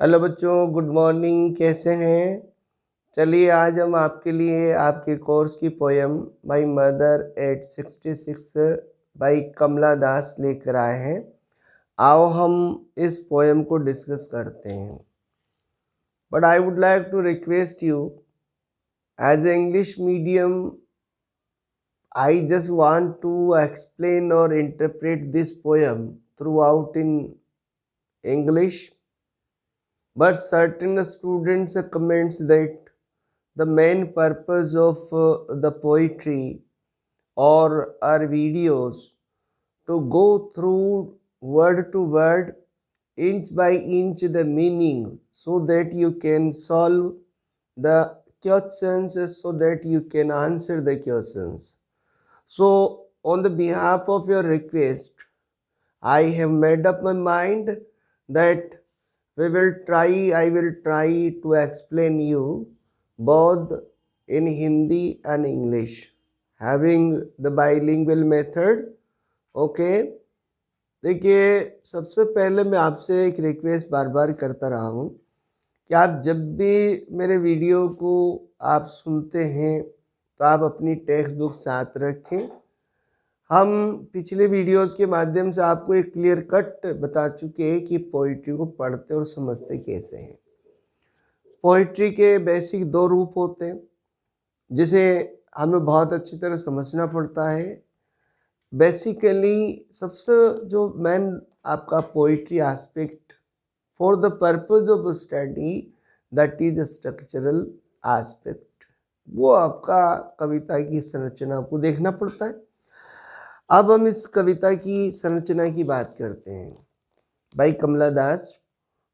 Hello बच्चों, good morning. कैसे हैं? चलिए आज हम आपके लिए आपके कोर्स की poem my mother at 66 by Kamala Das लेकर आए हैं। आओ हम इस पोयम को डिस्कस करते हैं। But I would like to request you, as a English medium, I just want to explain or interpret this poem throughout in English. But certain students comments that the main purpose of the poetry or our videos to go through word to word, inch by inch the meaning, so that you can solve the questions, so that you can answer the questions. So on the behalf of your request, I have made up my mind that I will try to explain you both in Hindi and English, having the bilingual method. Okay. देखिए, सबसे पहले मैं आपसे एक request बार बार करता रहा हूँ कि आप जब भी मेरे वीडियो को आप सुनते हैं तो आप अपनी टेक्स्ट बुक साथ रखें। हम पिछले वीडियोस के माध्यम से आपको एक क्लियर कट बता चुके हैं कि पोइट्री को पढ़ते और समझते कैसे हैं। पोइट्री के बेसिक दो रूप होते हैं जिसे हमें बहुत अच्छी तरह समझना पड़ता है। बेसिकली सबसे जो मेन आपका poetry aspect for the purpose of study, that is structural aspect, वो आपका कविता की संरचना को देखना पड़ता है। अब हम इस कविता की संरचना की बात करते हैं। By Kamala Das,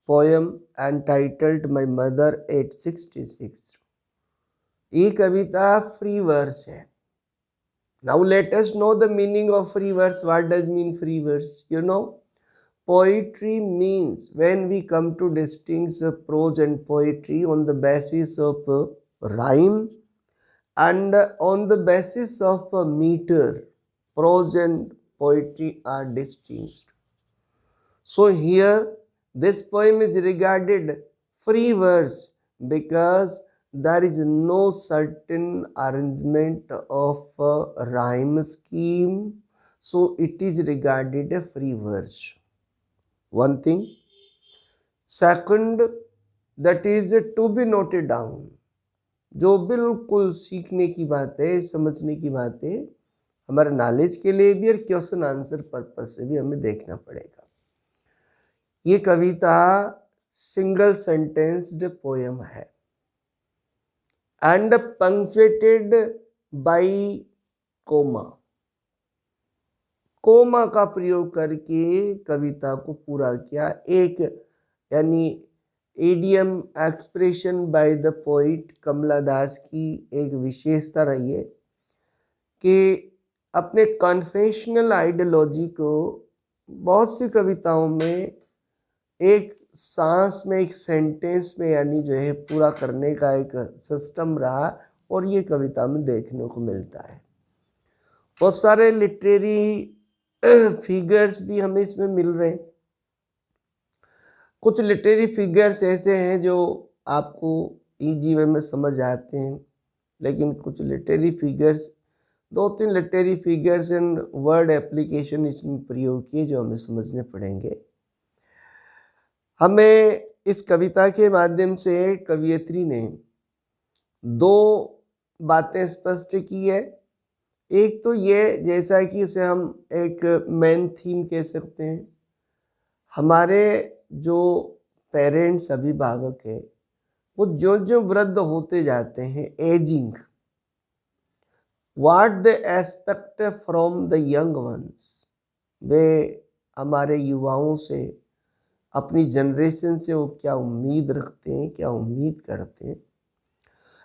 poem entitled my mother at 66। ये कविता फ्री वर्स है। Now let us know the meaning of free verse. What does mean free verse? You know, poetry means when we come to distinguish prose and poetry on the basis of rhyme and on the basis of meter, prose and poetry are distinguished. So here this poem is regarded free verse because there is no certain arrangement of a rhyme scheme, so it is regarded a free verse. One thing. Second, that is to be noted down. जो बिल्कुल सीखने की बात है, समझने की बात है, हमारे नॉलेज के लिए भी और क्वेश्चन आंसर पर्पज से भी हमें देखना पड़ेगा। ये कविता सिंगल सेंटेंस्ड पोयम है and punctuated by comma. Comma का प्रयोग करके कविता को पूरा किया। एक यानी idiom expression by the poet Kamala Das की एक विशेषता रही है कि अपने कन्फेशनल आइडियोलॉजी को बहुत सी कविताओं में एक सांस में, एक सेंटेंस में यानी जो है पूरा करने का एक सिस्टम रहा और ये कविता में देखने को मिलता है। बहुत सारे लिटरेरी फिगर्स भी हमें इसमें मिल रहे हैं। कुछ लिटरेरी फिगर्स ऐसे हैं जो आपको इजी वे में समझ आते हैं, लेकिन कुछ लिटरेरी फिगर्स, दो तीन literary figures and word application इसमें प्रयोग किए जो हमें समझने पड़ेंगे। हमें इस कविता के माध्यम से कवियत्री ने दो बातें स्पष्ट की है। एक तो ये, जैसा कि उसे हम एक मेन थीम कह सकते हैं, हमारे जो पेरेंट्स, अभिभावक है, वो जो जो वृद्ध होते जाते हैं, ageing, what they expect from the young ones, वे हमारे युवाओं से, अपनी जनरेशन से वो क्या उम्मीद रखते हैं, क्या उम्मीद करते हैं,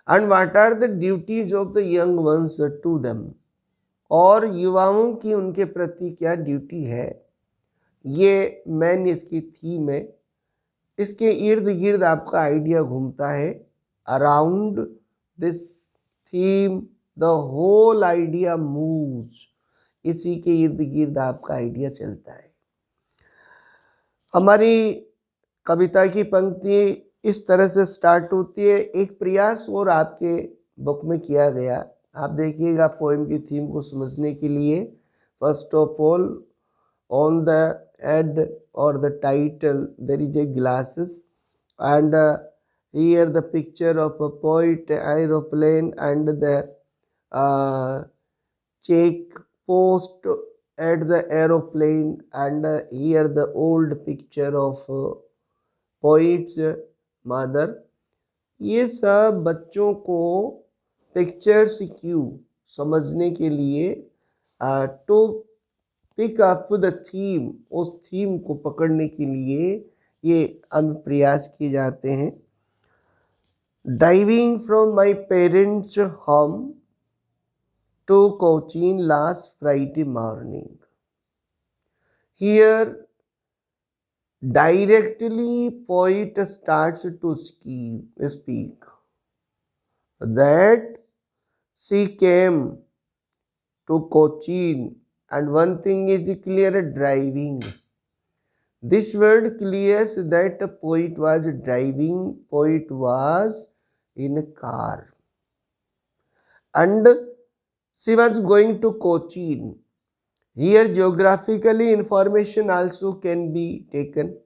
and what are the duties of the young ones to them, और युवाओं की उनके प्रति क्या ड्यूटी है। ये मैन इसकी थीम है। इसके इर्द गिर्द आपका आइडिया घूमता है। Around this theme the whole idea moves. इसी के इर्द गिर्द आपका आइडिया चलता है। हमारी कविता की पंक्ति इस तरह से स्टार्ट होती है। एक प्रयास और आपके बुक में किया गया, आप देखिएगा पोएम की थीम को समझने के लिए। First of all, on the head or the title there is a glasses, and here the picture of a poet, aeroplane, and the check post at the aeroplane, and here the old picture of poet's mother। ये सब बच्चों को pictures Q समझने के लिए to pick up the theme, उस theme को पकड़ने के लिए ये प्रयास किए जाते हैं। Driving from my parents home to Cochin last Friday morning, here directly poet starts to speak that she came to Cochin, and one thing is clear, driving. This word clears that poet was driving, poet was in a car, and she was going to Cochin. Here geographically information also can be taken.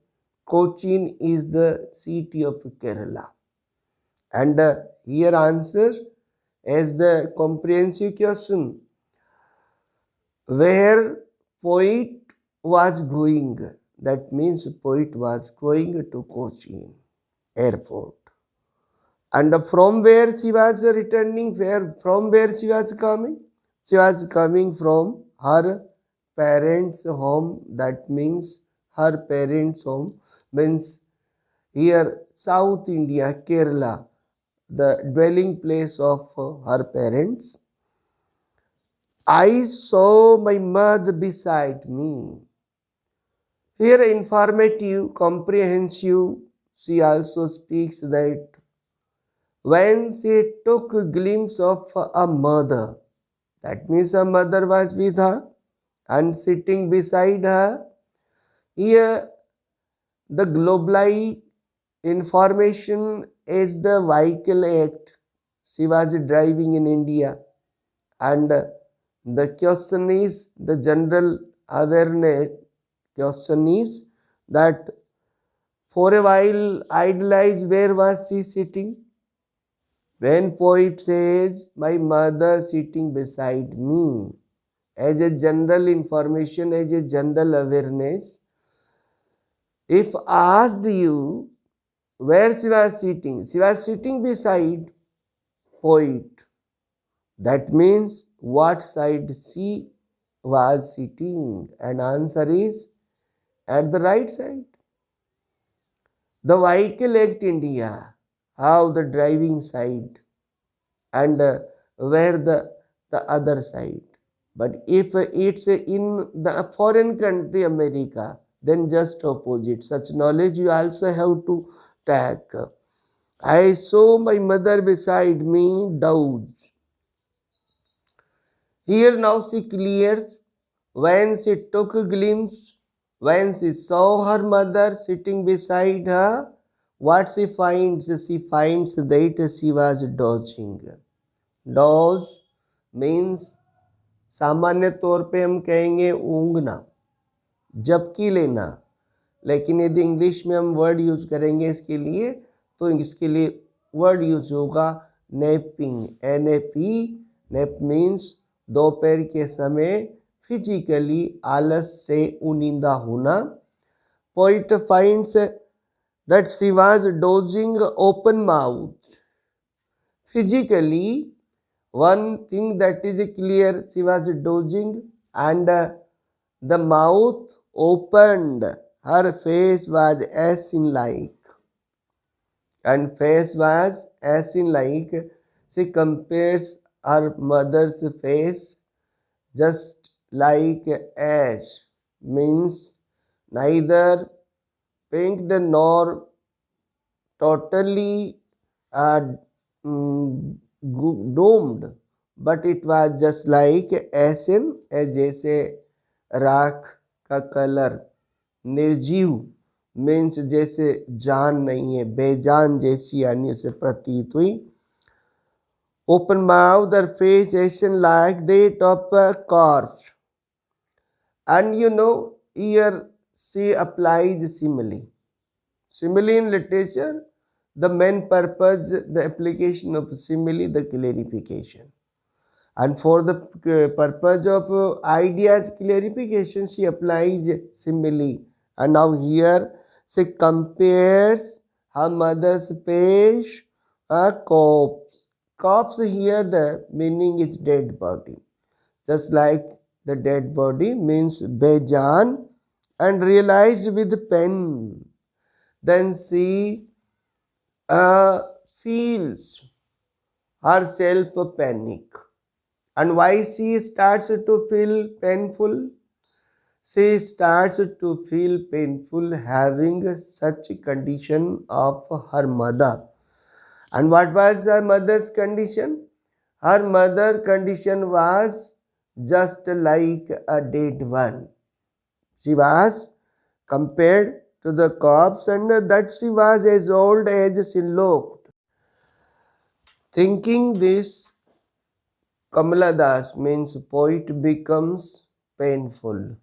Cochin is the city of Kerala, and here answer as the comprehensive question, where poet was going, that means poet was going to Cochin airport, and from where she was returning, from where she was coming, she was coming from her parents' home, that means her parents' home means here South India, Kerala, the dwelling place of her parents. I saw my mother beside me. Here informative, comprehensive, she also speaks that when she took a glimpse of a mother, that means a mother was with her and sitting beside her. Here the globally information is the vehicle act. She was driving in India, and the question is, the general awareness question is that for a while idolize, where was she sitting? When poet says my mother sitting beside me, as a general information, as a general awareness, if asked you where she was sitting beside poet, that means what side she was sitting, and answer is at the right side. The vehicle act India, how the driving side, and where the other side. But if it's in the foreign country, America, then just opposite. Such knowledge you also have to take. I saw my mother beside me, Daud. Here now she clears, when she took a glimpse, when she saw her mother sitting beside her, what she finds? She finds that she was dozing. Doze means सामान्य तौर पे हम कहेंगे ऊँघना, झपकी लेना, लेकिन यदि English में हम वर्ड यूज करेंगे इसके लिए, तो इसके लिए वर्ड यूज होगा नैपिंग, NAP। नैप मीन्स दोपहर के समय फिजिकली आलस से उनिंदा होना। Poet finds that she was dosing open mouth. Physically one thing that is clear, she was dozing, and the mouth opened, her face was ashen-like, and face was ashen-like. She compares her mother's face just like ash, means neither pink nor totally domed, but it was just like ashen, जैसे राख का colour, निर्जीव means जैसे जान नहीं है, बेजान जैसी यानी उसे प्रतीत हुई। Open mouth or face action like that of a corpse. And here she applies simile. Simile in literature, the main purpose, the application of simile, the clarification. And for the purpose of ideas clarification, she applies simile. And now here she compares her mother's face a corpse. Corpse here the meaning is dead body. Just like the dead body means bejan and realized with pen. Then she feels herself panic. And why she starts to feel painful? She starts to feel painful having such condition of her mother. And what was her mother's condition? Her mother's condition was just like a dead one. She was compared to the corpse, and that she was as old as she looked. Thinking this, Kamala Das means poet becomes painful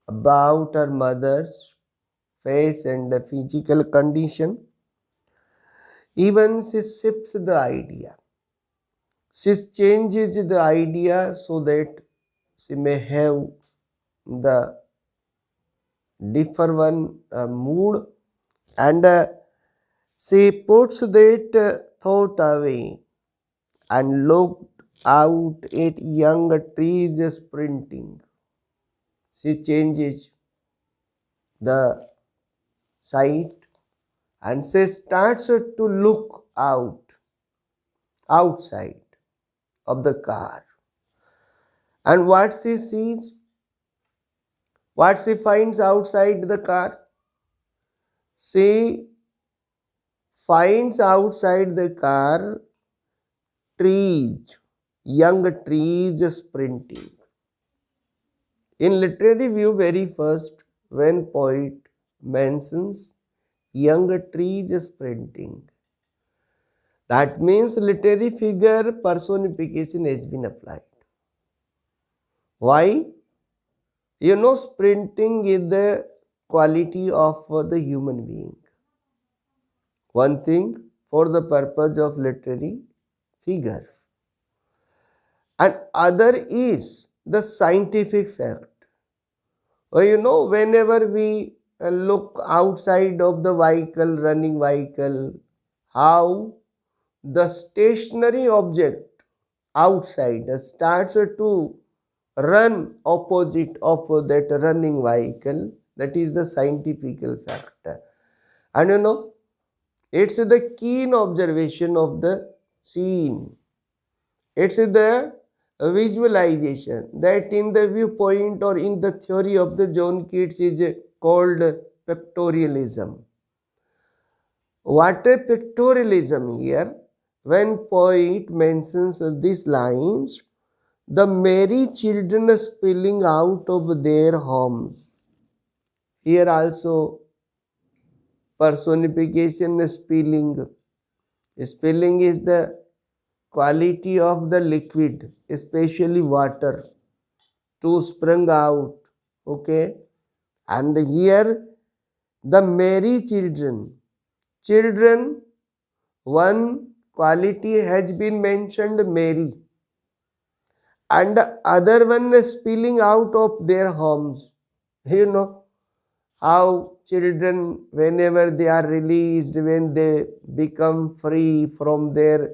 about her mother's face and the physical condition. Even she shifts the idea. She changes the idea so that she may have the different one mood, and she puts that thought away and looked out at young trees sprinting. She changes the sight and she starts to look outside of the car. And what she sees, what she finds outside the car, she finds outside the car trees, young trees sprinting. In literary view, very first, when poet mentions young trees sprinting, that means literary figure personification has been applied. Why? Sprinting is the quality of the human being. One thing for the purpose of literary figure, and other is the scientific fact. Whenever we look outside of the vehicle, running vehicle, how the stationary object outside starts to run opposite of that running vehicle. That is the scientific factor. And it's the keen observation of the scene. It's the visualization that in the viewpoint or in the theory of the John Keats is called pictorialism. What a pictorialism here? When poet mentions these lines, the merry children spilling out of their homes. Here also personification spilling. Spilling is the quality of the liquid, especially water, to spring out. Okay, and here the merry children, one quality has been mentioned, merry, and other one spilling out of their homes. How children, whenever they are released, when they become free from their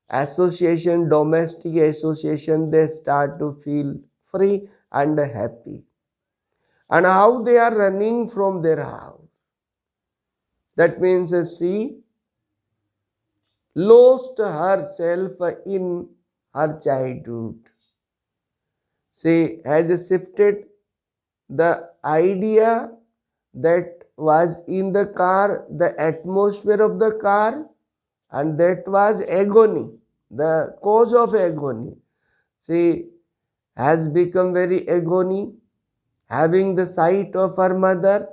association, domestic association, they start to feel free and happy. And how they are running from their house. That means she lost herself in her childhood. She has shifted the idea that was in the car, the atmosphere of the car, and that was agony, the cause of agony. She has become very agony, having the sight of her mother,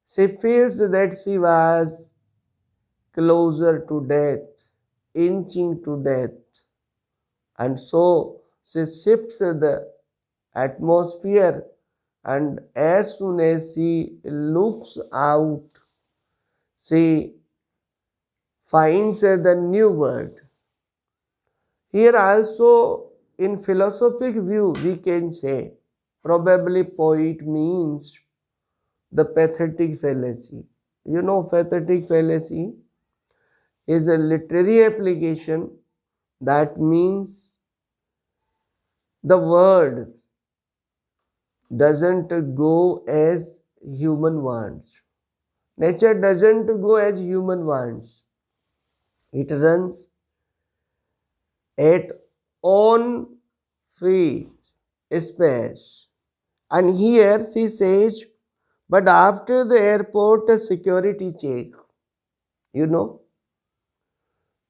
She feels that she was closer to death, inching to death, and so she shifts the atmosphere, and as soon as she looks out, she finds the new word. Here also, in philosophic view, we can say probably poet means the pathetic fallacy. You know, pathetic fallacy is a literary application that means the word doesn't go as human wants. Nature doesn't go as human wants. It runs at own feet, space. And here she says, but after the airport security check, you know,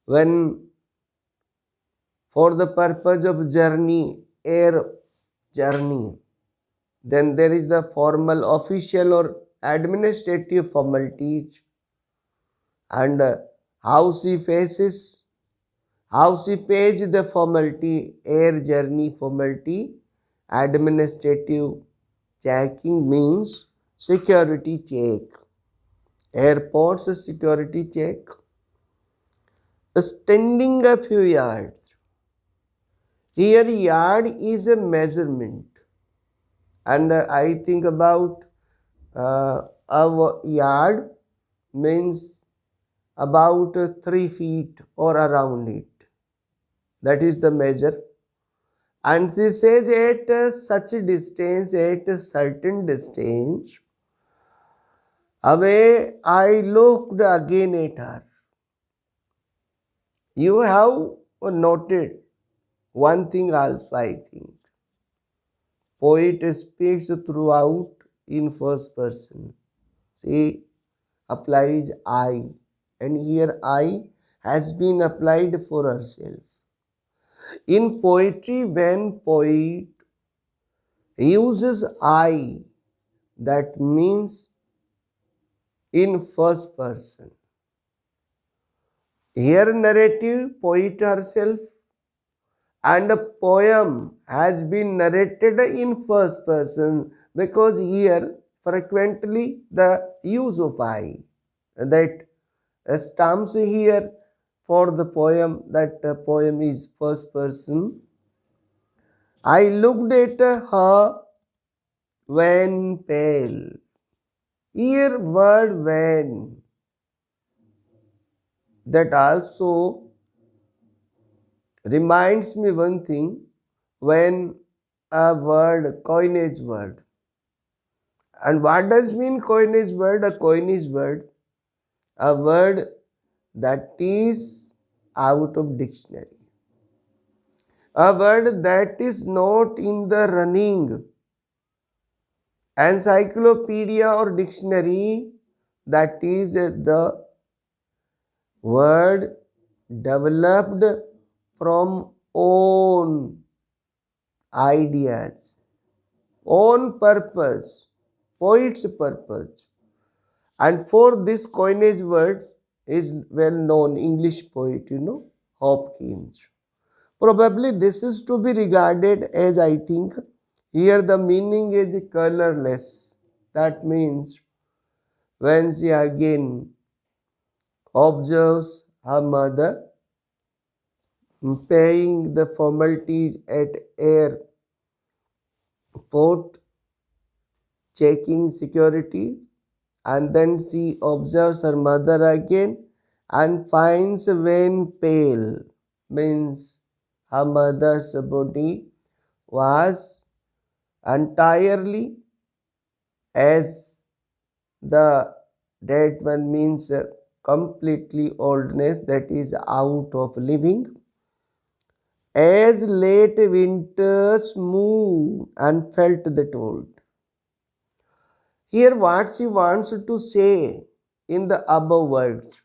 when for the purpose of journey, air journey, then there is a formal, official, or administrative formalities, and how she faces, how she pays the formality, air journey formality, administrative checking means security check, airports security check, standing a few yards. Here, yard is a measurement, and I think about a yard means about 3 feet or around it. That is the measure. And she says at such a distance, at a certain distance away, I looked again at her. You have noted one thing also, I think. Poet speaks throughout in first person. She applies I, and here I has been applied for herself. In poetry, when poet uses I, that means in first person. Here narrative, poet herself, and a poem has been narrated in first person, because here frequently the use of I that stamps here for the poem, that poem is first person. I looked at her when pale. Here word when, that also reminds me one thing, when a word, coinage word. And what does mean coinage word? A coinage word, a word that is out of dictionary, a word that is not in the running encyclopedia or dictionary, that is the word developed from own ideas, own purpose, poet's purpose. And for this coinage words is well known English poet, Hopkins. Probably this is to be regarded as, I think, here the meaning is colorless. That means when she again observes her mother paying the formalities at airport, checking security, and then she observes her mother again and finds when pale, means her mother's body was entirely as the dead one, means completely oldness, that is out of living, as late winter's moon, and felt the cold. Here what she wants to say in the above words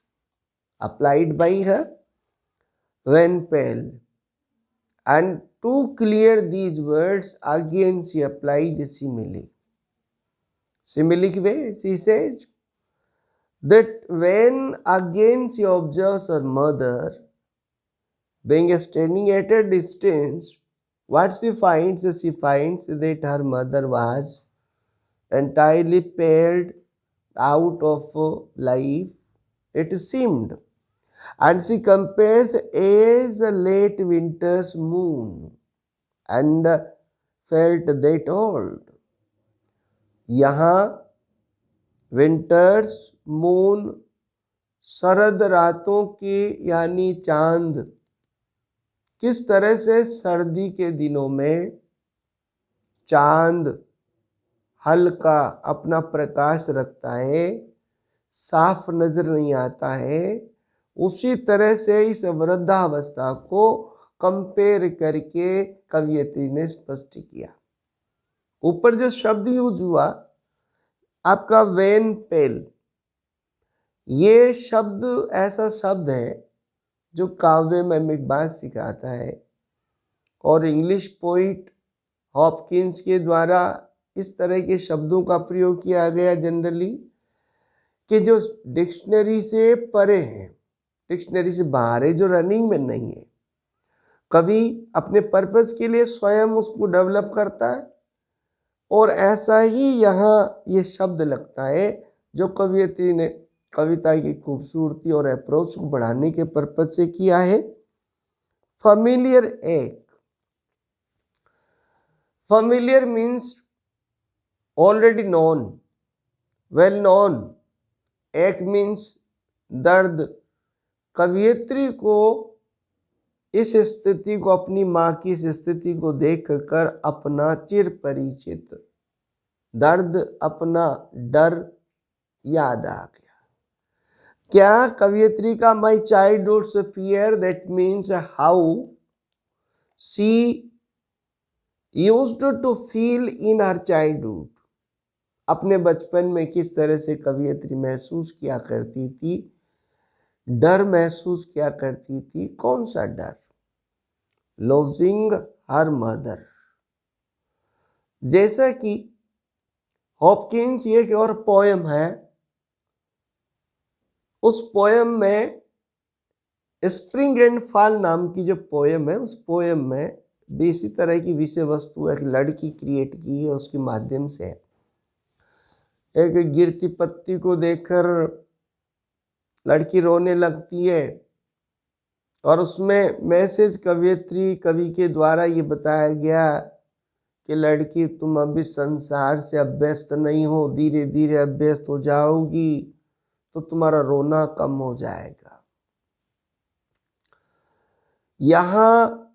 applied by her when pale, and to clear these words again she applies simile. Simile way she says, that when again she observes her mother being standing at a distance, what she finds that her mother was entirely paired out of life, it seemed, and she compares as a late winter's moon and felt that old. यहाँ winters moon, शरद रातों की यानी चांद किस तरह से सर्दी के दिनों में चांद हल्का अपना प्रकाश रखता है, साफ नजर नहीं आता है, उसी तरह से इस वृद्धावस्था को कंपेयर करके कवियत्री ने स्पष्ट किया। ऊपर जो शब्द यूज हुआ आपका वेन पेल, ये शब्द ऐसा शब्द है जो काव्य में मिकबाज सिखाता है और इंग्लिश पोइट हॉपकिंस के द्वारा इस तरह के शब्दों का प्रयोग किया गया जनरली कि जो डिक्शनरी से परे हैं, डिक्शनरी से बाहर है, जो रनिंग में नहीं है। कवि अपने पर्पस के लिए स्वयं उसको डेवलप करता है और ऐसा ही यहाँ ये शब्द लगता है जो कवियत्री ने कविता की खूबसूरती और अप्रोच को बढ़ाने के पर्पस से किया है। फैमिलियर एक, familiar means already known, well known. एक मीन्स दर्द। कवियत्री को इस स्थिति को, अपनी माँ की इस स्थिति को देखकर अपना चिर परिचित दर्द, अपना डर याद आ गया। क्या कवियत्री का my childhood fear, that means how she used to feel in her childhood, अपने बचपन में किस तरह से कवियत्री महसूस किया करती थी, डर महसूस किया करती थी। कौन सा डर? Lodging her mother. जैसा कि हॉपकिंस ये एक और पोयम है, उस पोयम में स्प्रिंग एंड फॉल नाम की जो पोयम है, उस पोयम में भी इसी तरह की विषय वस्तु एक लड़की क्रिएट की है। उसके माध्यम से एक गिरती पत्ती को देखकर लड़की रोने लगती है और उसमें मैसेज कवि के द्वारा ये बताया गया कि लड़की तुम अभी संसार से अभ्यस्त नहीं हो, धीरे धीरे अभ्यस्त हो जाओगी तो तुम्हारा रोना कम हो जाएगा। यहाँ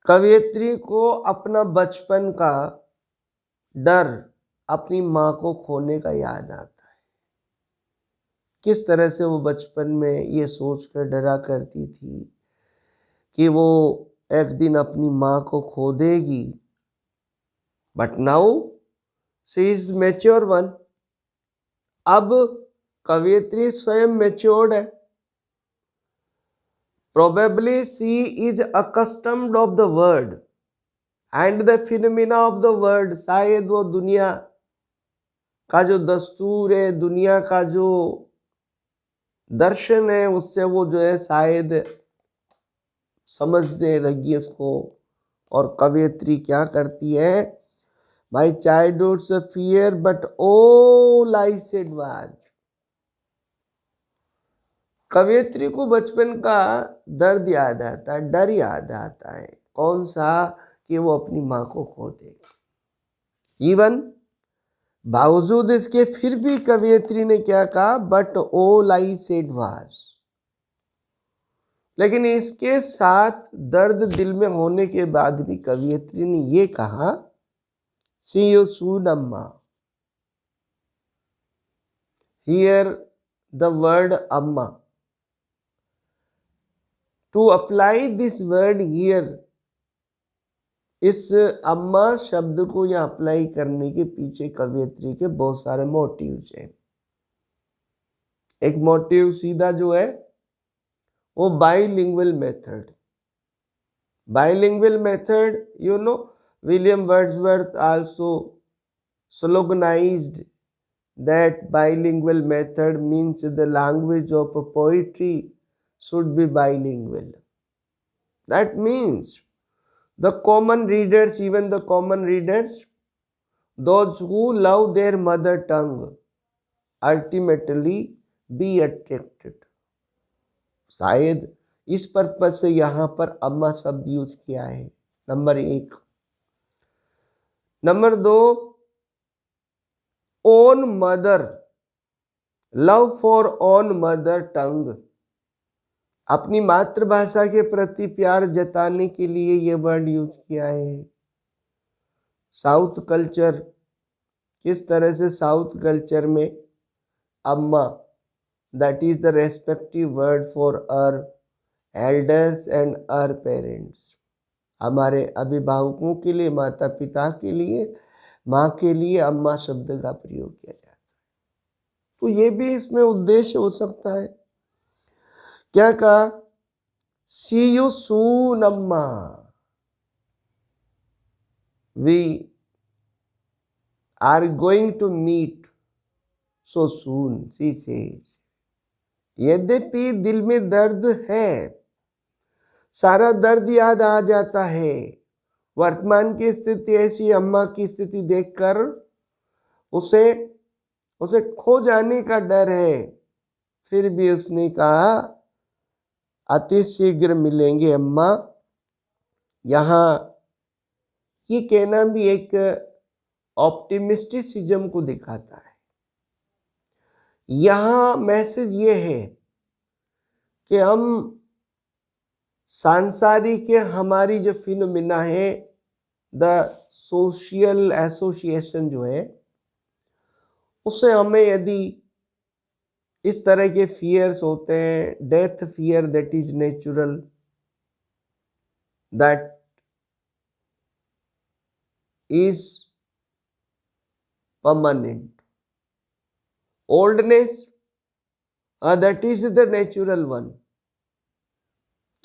कवियत्री को अपना बचपन का डर, अपनी माँ को खोने का याद आता है। किस तरह से वो बचपन में ये सोचकर डरा करती थी कि वो एक दिन अपनी माँ को खो देगी। But now she is mature one. अब कवियत्री स्वयं मैच्योर्ड है। Probably she is accustomed of the world and the phenomena of the world। शायद वो दुनिया का जो दस्तूर है, दुनिया का जो दर्शन है, उससे वो जो है शायद समझने लगी उसको। और कवियत्री क्या करती है? माई चाइल्डहुड से fear but all I said was. कवियत्री को बचपन का दर्द याद आता है, डर याद आता है। कौन सा? कि वो अपनी माँ को खो देगी। इवन बावजूद इसके फिर भी कवियत्री ने क्या कहा? But all I said was. लेकिन इसके साथ दर्द दिल में होने के बाद भी कवियत्री ने ये कहा, सी you soon amma. Here the word amma. To apply this word here, इस अम्मा शब्द को यहाँ अप्लाई करने के पीछे कवियत्री के बहुत सारे मोटिव्स हैं। एक मोटिव सीधा जो है वो bilingual method. Bilingual method, you know, William Wordsworth also sloganized that bilingual method means the language of poetry should be bilingual. That means the common readers, even the common readers, those who love their mother tongue, ultimately be attracted. शायद इस purpose से यहाँ पर अम्मा शब्द use किया है, number 1। Number 2, own mother, love for own mother tongue, अपनी मातृभाषा के प्रति प्यार जताने के लिए ये वर्ड यूज किया है। साउथ कल्चर, किस तरह से साउथ कल्चर में amma, that is the respective word for our elders and our parents, हमारे अभिभावकों के लिए, माता पिता के लिए, माँ के लिए अम्मा शब्द का प्रयोग किया जाता है। तो ये भी इसमें उद्देश्य हो सकता है। क्या कहा? सी you soon amma, we are going to meet so soon, she says. यद्यपि दिल में दर्द है, सारा दर्द याद आ जाता है, वर्तमान की स्थिति ऐसी अम्मा की स्थिति देखकर उसे खो जाने का डर है, फिर भी उसने कहा अति शीघ्र मिलेंगे अम्मा। यहाँ ये कहना भी एक ऑप्टिमिस्टिसिज्म को दिखाता है। यहाँ मैसेज ये है कि हम सांसारिक हमारी जो फिनोमिना है, द सोशल एसोसिएशन जो है, उससे हमें यदि इस तरह के फियर्स होते हैं, death fear that is natural, that is permanent, oldness that is the natural one.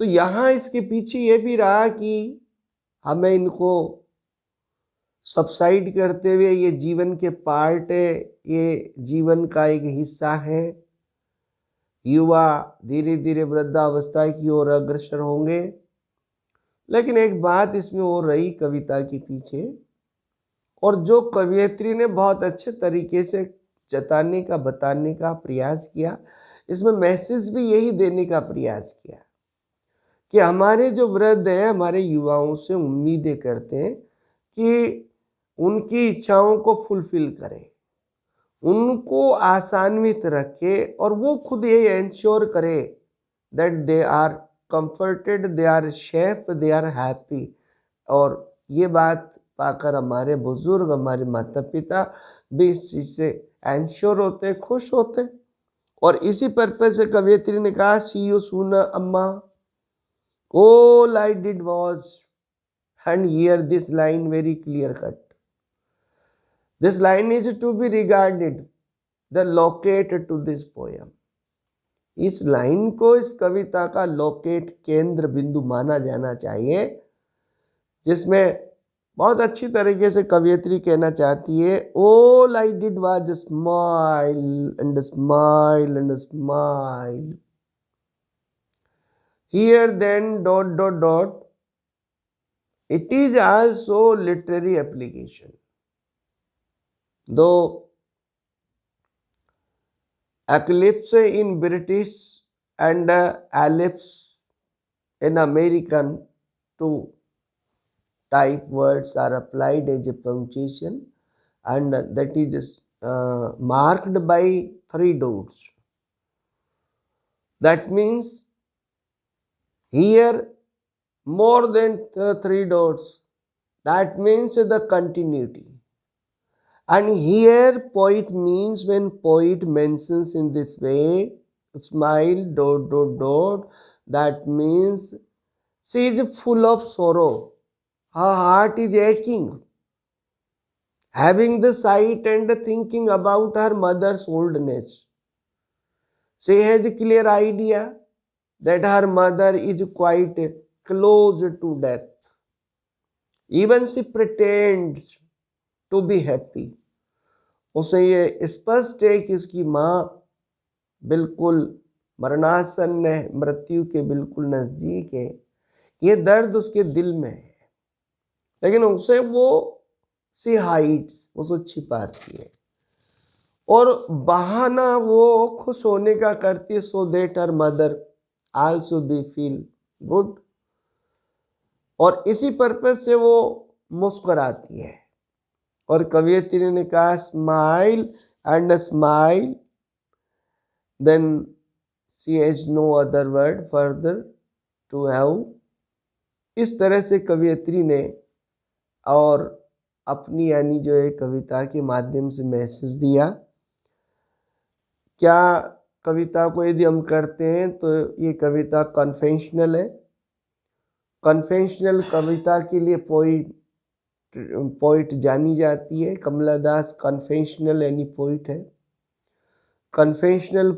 तो यहाँ इसके पीछे ये भी रहा कि हमें इनको सबसाइड करते हुए, ये जीवन के पार्ट है, ये जीवन का एक हिस्सा है। युवा धीरे धीरे वृद्धावस्था की ओर अग्रसर होंगे। लेकिन एक बात इसमें हो रही कविता के पीछे, और जो कवयित्री ने बहुत अच्छे तरीके से जताने का, बताने का प्रयास किया, इसमें मैसेज भी यही देने का प्रयास किया कि हमारे जो वृद्ध हैं, हमारे युवाओं से उम्मीदें करते हैं कि उनकी इच्छाओं को फुलफिल करें, उनको आसान्वित रखे, और वो खुद ये इंश्योर करे that they are comforted, they are safe, they are happy. और ये बात पाकर हमारे बुजुर्ग, हमारे माता पिता भी इस चीज से इंश्योर होते, खुश होते। और इसी पर्पज से कवयित्री ने कहा, सी यू सून अम्मा, all I did was, and hear this line very clear cut. This line is to be regarded the locate to this poem. इस लाइन को इस कविता का लोकेट, केंद्र बिंदु माना जाना चाहिए, जिसमें बहुत अच्छी तरीके से कवयित्री कहना चाहती है, all I did was smile and smile and smile. Here then ... It is also literary application. Though eclipse in British and ellipse in American, two type words are applied as a punctuation, and that is marked by 3 dots. That means here more than 3 dots, that means the continuity. And here poet means, when poet mentions in this way, smile ... that means she is full of sorrow, her heart is aching, having the sight and thinking about her mother's oldness. She has a clear idea that her mother is quite close to death. Even she pretends to be happy. उसे ये स्पष्ट है कि उसकी माँ बिल्कुल मरणासन है, मृत्यु के बिल्कुल नज़दीक है। ये दर्द उसके दिल में है, लेकिन उसे वो सी हाइड्स, उसको छिपाती है और बहाना वो खुश होने का करती है, so that her mother also be feel good. और इसी पर्पज से वो मुस्कुराती है। और कवियत्री ने कहा smile and smile, then she has no other word further to have. इस तरह से कवियत्री ने और अपनी यानी जो है कविता के माध्यम से मैसेज दिया। क्या कविता को यदि हम करते हैं तो ये कविता कन्वेंशनल है। कन्वेंशनल कविता के लिए पोइट जानी जाती है। कमला दास कन्वेंशनल यानी पोइट है। Conventional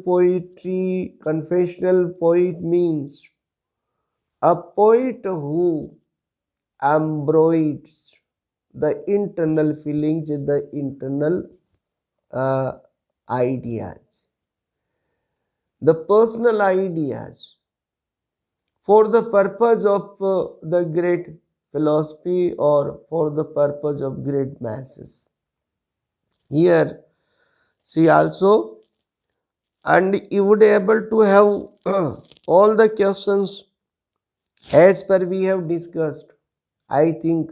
poet means a poet who embroids the internal feelings, the internal ideas, the personal ideas for the purpose of the great philosophy or for the purpose of great masses. Here she also, and you would able to have all the questions as per we have discussed. I think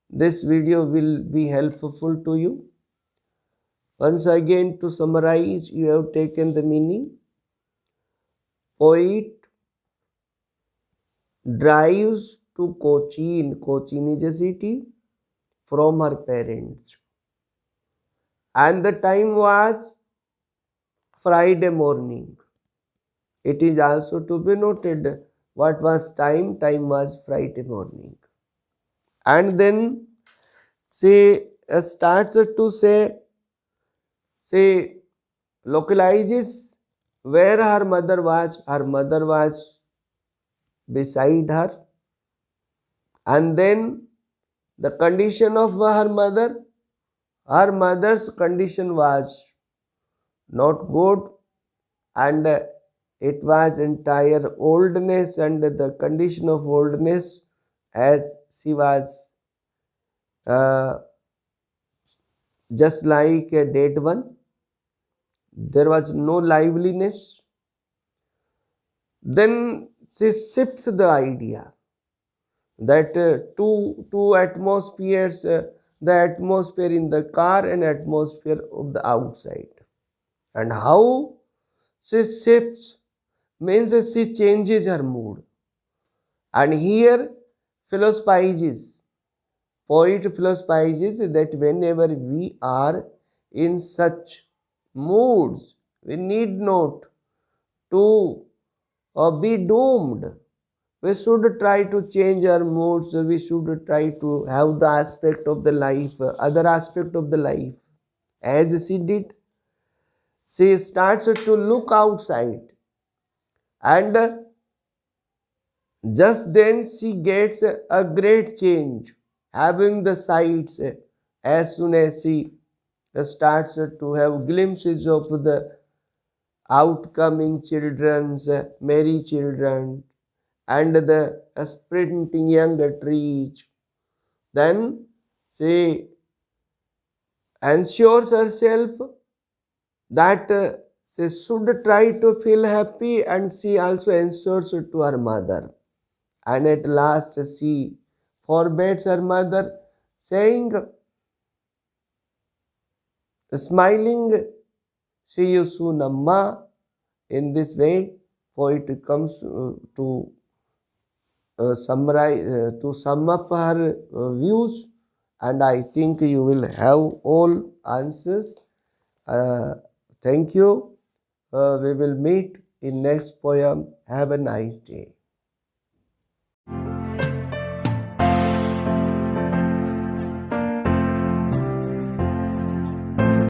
this video will be helpful to you. Once again, to summarize, you have taken the meaning. Poet drives to Cochin. Cochin is a city, from her parents. And the time was Friday morning. It is also to be noted what was time. Time was Friday morning. And then she starts to say localizes where her mother was. Her mother was beside her, and then the condition of her mother, her mother's condition was not good, and it was entire oldness, and the condition of oldness as she was just like a dead one. There was no liveliness. Then she shifts the idea that two atmospheres, the atmosphere in the car and atmosphere of the outside. And how she shifts means that she changes her mood. And here philosophizes, poet philosophizes that whenever we are in such moods, we need not to be doomed. We should try to change our moods. We should try to have the aspect of the life, other aspect of the life. As she did, she starts to look outside, and just then she gets a great change, having the sights as soon as she starts to have glimpses of the outcoming children's merry children and the sprinting young trees. Then she ensures herself that she should try to feel happy, and she also ensures it to her mother. And at last she forbids her mother, saying, smiling, see you soon, Amma. In this way, poet comes to summarize, to sum up her views, and I think you will have all answers. Thank you. We will meet in next poem. Have a nice day.